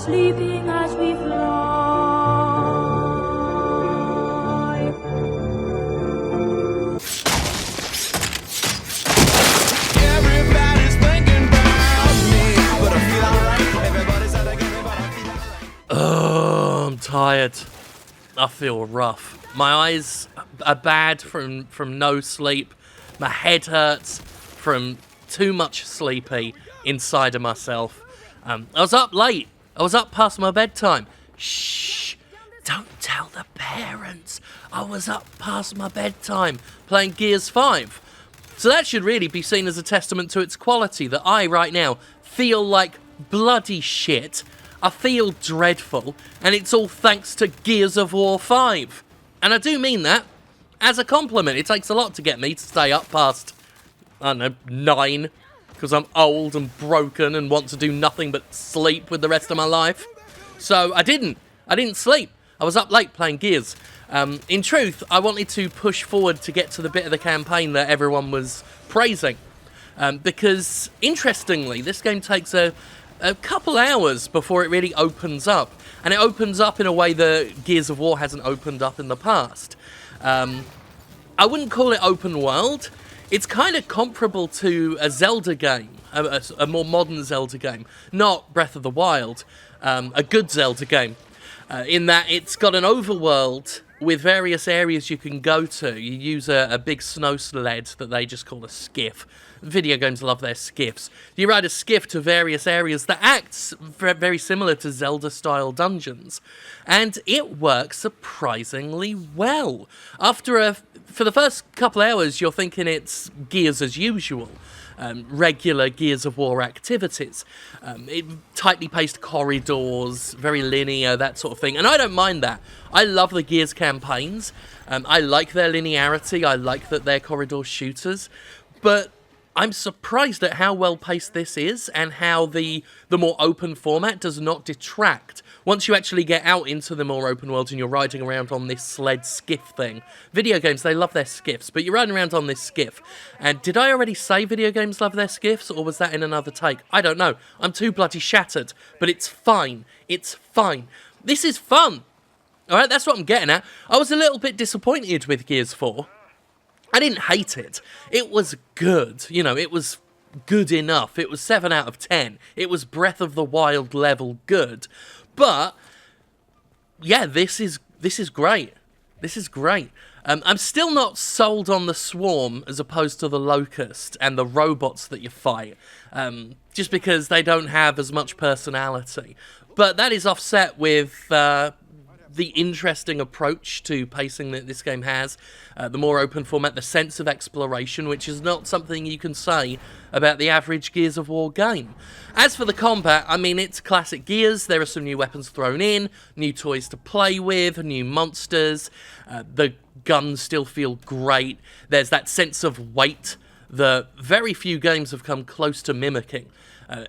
sleeping as we fly. Everybody's thinking about me, but I feel alright. Everybody's out again, but I feel alright. Oh, I'm tired. I feel rough. My eyes are bad from no sleep. My head hurts from too much sleepy inside of myself. I was up late. I was up past my bedtime. Shh! Don't tell the parents. I was up past my bedtime playing Gears 5. So that should really be seen as a testament to its quality, that I, right now, feel like bloody shit. I feel dreadful, and it's all thanks to Gears of War 5. And I do mean that as a compliment. It takes a lot to get me to stay up past, I don't know, 9, because I'm old and broken and want to do nothing but sleep with the rest of my life. So I didn't sleep. I was up late playing Gears. In truth, I wanted to push forward to get to the bit of the campaign that everyone was praising. Because, interestingly, this game takes a couple hours before it really opens up. And it opens up in a way that Gears of War hasn't opened up in the past. I wouldn't call it open world. It's kind of comparable to a Zelda game, a more modern Zelda game. Not Breath of the Wild, a good Zelda game. In that it's got an overworld with various areas you can go to. You use a big snow sled that they just call a skiff. Video games love their skiffs. You ride a skiff to various areas that acts very similar to Zelda-style dungeons. And it works surprisingly well. For the first couple hours, you're thinking it's Gears as usual. Regular Gears of War activities. Tightly paced corridors, very linear, that sort of thing. And I don't mind that. I love the Gears campaigns. I like their linearity. I like that they're corridor shooters. But I'm surprised at how well paced this is, and how the more open format does not detract. Once you actually get out into the more open world and you're riding around on this sled skiff thing. Video games, they love their skiffs, but you're riding around on this skiff. And did I already say video games love their skiffs, or was that in another take? I don't know. I'm too bloody shattered, but it's fine. It's fine. This is fun. Alright, that's what I'm getting at. I was a little bit disappointed with Gears 4. I didn't hate it. It was good. You know, it was good enough. It was 7 out of 10. It was Breath of the Wild level good. But, yeah, this is great. This is great. I'm still not sold on the Swarm as opposed to the Locust and the robots that you fight. Just because they don't have as much personality. But that is offset with the interesting approach to pacing that this game has, the more open format, the sense of exploration, which is not something you can say about the average Gears of War game. As for the combat, I mean, it's classic Gears. There are some new weapons thrown in, new toys to play with, new monsters. The guns still feel great. There's that sense of weight that very few games have come close to mimicking.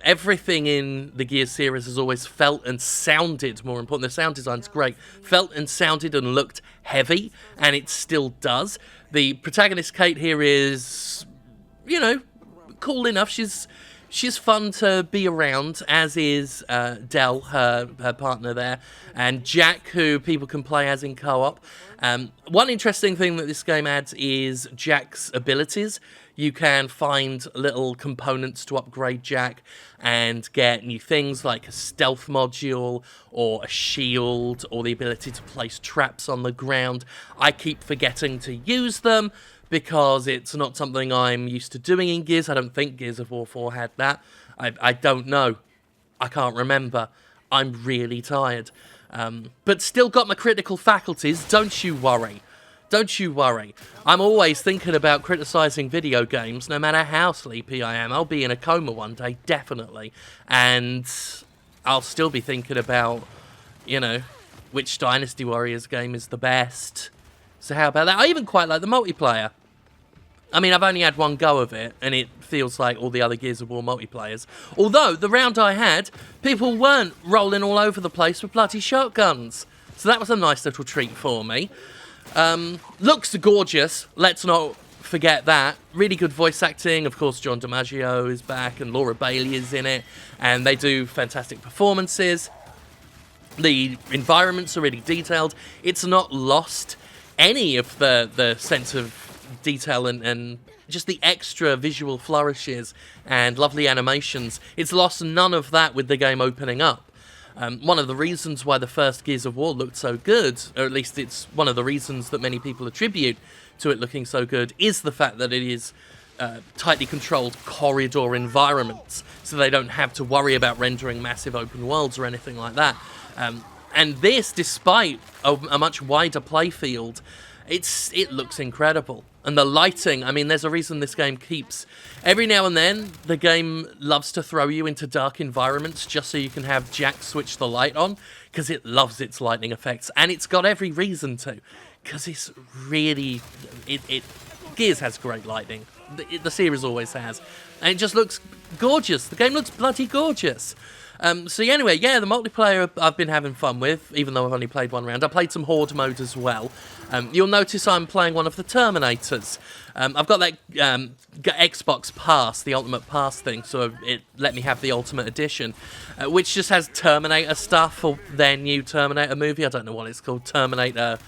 Everything in the Gears series has always felt and sounded, more important, the sound design's great, felt and sounded and looked heavy, and it still does. The protagonist, Kate, here is, you know, cool enough. She's fun to be around, as is Del, her partner there, and Jack, who people can play as in co-op. One interesting thing that this game adds is Jack's abilities. You can find little components to upgrade Jack and get new things like a stealth module or a shield or the ability to place traps on the ground. I keep forgetting to use them because it's not something I'm used to doing in Gears. I don't think Gears of War 4 had that. I don't know. I can't remember. I'm really tired. But still got my critical faculties, don't you worry. Don't you worry. I'm always thinking about criticising video games, no matter how sleepy I am. I'll be in a coma one day, definitely. And I'll still be thinking about, you know, which Dynasty Warriors game is the best. So how about that? I even quite like the multiplayer. I mean, I've only had one go of it, and it feels like all the other Gears of War multiplayers. Although, the round I had, people weren't rolling all over the place with bloody shotguns. So that was a nice little treat for me. Looks gorgeous, let's not forget that. Really good voice acting. Of course, John DiMaggio is back and Laura Bailey is in it, and they do fantastic performances. The environments are really detailed. It's not lost any of the sense of detail and just the extra visual flourishes and lovely animations. It's lost none of that with the game opening up. One of the reasons why the first Gears of War looked so good, or at least it's one of the reasons that many people attribute to it looking so good, is the fact that it is tightly controlled corridor environments, so they don't have to worry about rendering massive open worlds or anything like that. And this, despite a much wider playfield, it looks incredible. And the lighting, I mean, there's a reason this game keeps... Every now and then, the game loves to throw you into dark environments just so you can have Jack switch the light on, because it loves its lightning effects. And it's got every reason to, because it's really... Gears has great lighting. The series always has. And it just looks gorgeous. The game looks bloody gorgeous. So anyway, yeah, the multiplayer I've been having fun with, even though I've only played one round. I played some Horde Mode as well. You'll notice I'm playing one of the Terminators. I've got that Xbox Pass, the Ultimate Pass thing, so it let me have the Ultimate Edition, which just has Terminator stuff for their new Terminator movie. I don't know what it's called. Terminator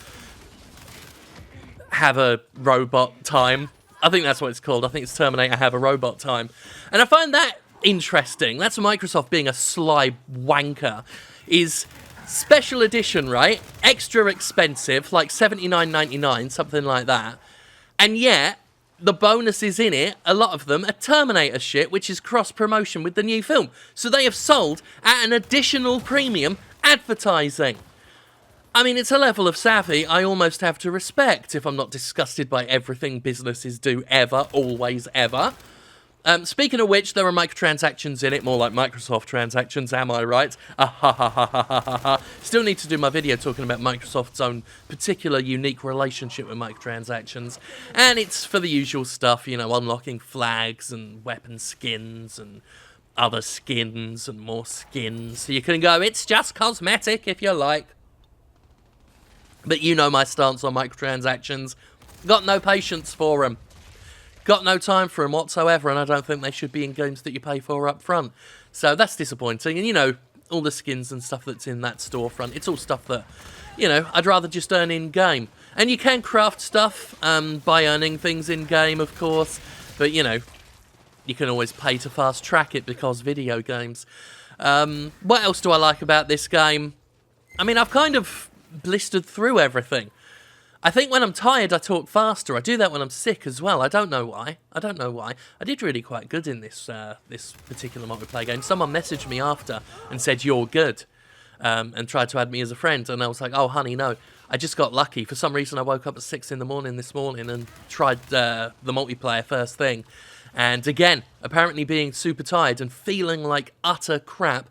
Have a Robot Time. I think that's what it's called. I think it's Terminator Have a Robot Time. And I find that interesting. That's Microsoft being a sly wanker. Is special edition, right? Extra expensive, like $79.99, something like that. And yet, the bonuses in it, a lot of them are Terminator shit, which is cross-promotion with the new film. So they have sold at an additional premium advertising. I mean, it's a level of savvy I almost have to respect if I'm not disgusted by everything businesses do ever, always, ever. Speaking of which, there are microtransactions in it, more like Microsoft transactions, am I right? Still need to do my video talking about Microsoft's own particular unique relationship with microtransactions. And it's for the usual stuff, you know, unlocking flags and weapon skins and other skins and more skins. So you can go, it's just cosmetic if you like. But you know my stance on microtransactions. Got no patience for them. Got no time for them whatsoever, and I don't think they should be in games that you pay for up front. So that's disappointing. And, you know, all the skins and stuff that's in that storefront, it's all stuff that, you know, I'd rather just earn in-game. And you can craft stuff by earning things in-game, of course. But, you know, you can always pay to fast-track it because video games. What else do I like about this game? I mean, I've kind of blistered through everything. I think when I'm tired, I talk faster. I do that when I'm sick as well. I don't know why. I did really quite good in this this particular multiplayer game. Someone messaged me after and said, you're good, and tried to add me as a friend. And I was like, oh, honey, no. I just got lucky. For some reason, I woke up at 6 in the morning this morning and tried the multiplayer first thing. And again, apparently being super tired and feeling like utter crap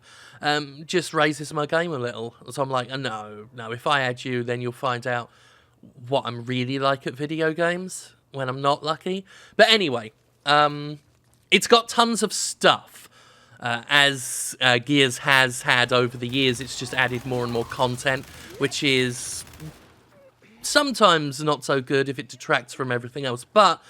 just raises my game a little. So I'm like, no, if I add you, then you'll find out what I'm really like at video games when I'm not lucky. But anyway, it's got tons of stuff. As Gears has had over the years, it's just added more and more content, which is sometimes not so good if it detracts from everything else. But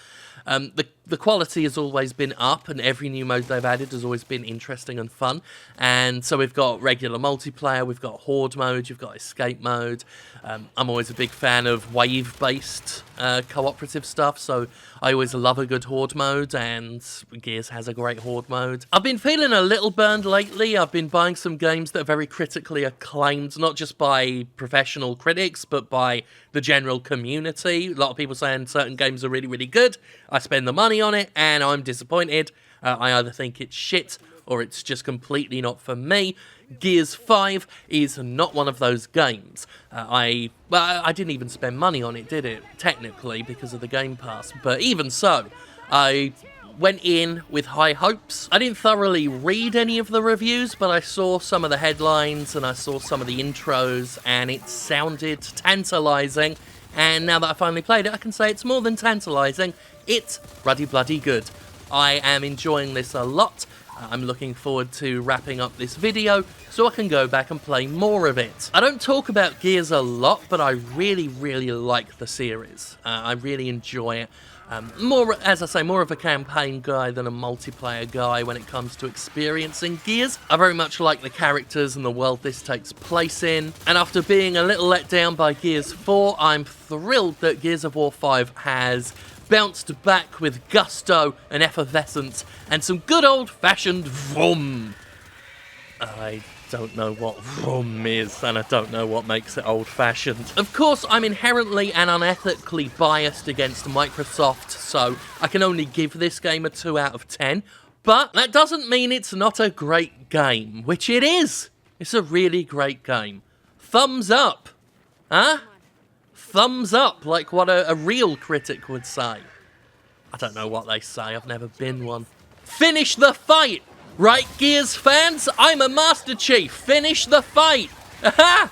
the quality has always been up, and every new mode they've added has always been interesting and fun. And so we've got regular multiplayer, we've got Horde Mode, you've got Escape Mode. I'm always a big fan of wave-based cooperative stuff, so I always love a good Horde Mode, and Gears has a great Horde Mode. I've been feeling a little burned lately. I've been buying some games that are very critically acclaimed, not just by professional critics, but by the general community. A lot of people saying certain games are really, really good. I spend the money on it, and I'm disappointed. I either think it's shit, or it's just completely not for me. Gears 5 is not one of those games. I didn't even spend money on it, did it? Technically, because of the Game Pass. But even so, I went in with high hopes. I didn't thoroughly read any of the reviews, but I saw some of the headlines, and I saw some of the intros, and it sounded tantalising. And now that I finally played it, I can say it's more than tantalising. It's bloody good. I am enjoying this a lot. I'm looking forward to wrapping up this video so I can go back and play more of it. I don't talk about Gears a lot, but I really like the series. I really enjoy it. More, as I say, more of a campaign guy than a multiplayer guy when it comes to experiencing Gears. I very much like the characters and the world this takes place in, and after being a little let down by Gears 4, I'm thrilled that Gears of War 5 has bounced back with gusto and effervescence and some good old-fashioned vroom. I don't know what vroom is, and I don't know what makes it old-fashioned. Of course, I'm inherently and unethically biased against Microsoft, so I can only give this game a 2 out of 10, but that doesn't mean it's not a great game, which it is. It's a really great game. Thumbs up. Huh? Thumbs up, like what a real critic would say. I don't know what they say, I've never been one. Finish the fight! Right, Gears fans? I'm a Master Chief. Finish the fight! Aha!